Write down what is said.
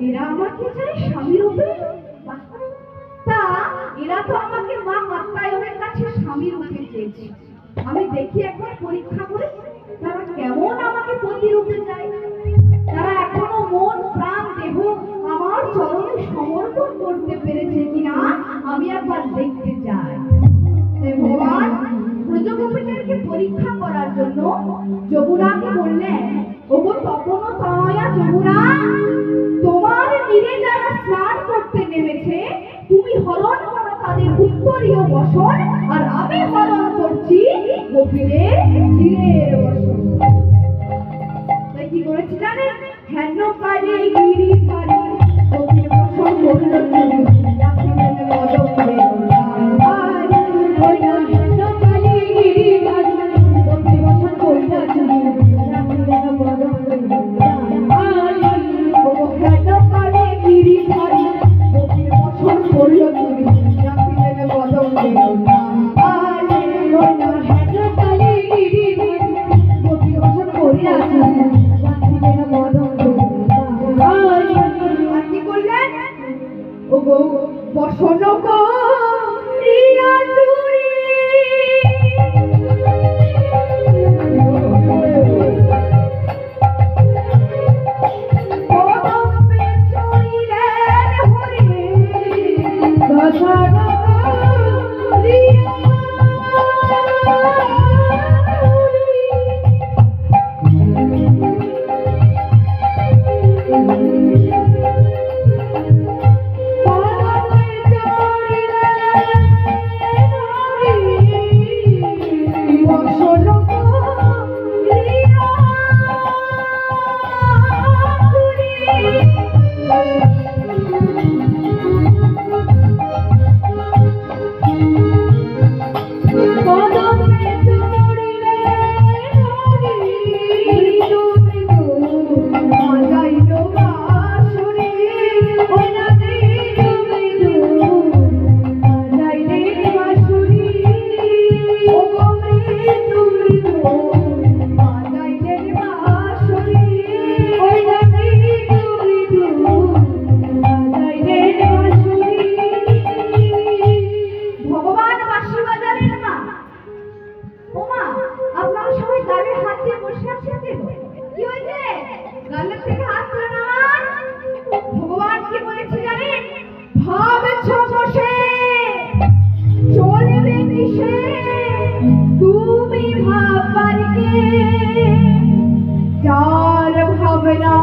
এরা আমাকে চাই স্বামী রূপে। তা এরা তো আমাকে মা কাত্যায়নের কাছে স্বামী রূপে চেয়েছে। আমি দেখি একবার পরীক্ষা করে তারা কেমন আমাকে পতি রূপে চায়। তারা এখনো মন প্রাণ দেহ আমার চরণে সমর্পণ করতে পেরেছে কিনা আমি একবার দেখতে চাই। ভগবান ব্রজগোপীদেরকে পরীক্ষা করার জন্য যমুনাকে বললেন, ওগো তপনতনয়া যমুনা, তোমার তীরে যারা স্নান করতে নেমেছে তুমি হরণ করো তাদের উত্তরীয় বসন, আর আমি হরণ করছি গোপীদের তীরের বসন। তাই কি করেছি জানেন? হেন কালে গিরিধারী গোপীর বসন করল বসন করিয়া চুরি পদমে চড়িলেন হরি বসন করিয়া তুমি ভাববার কে যার ভাবনা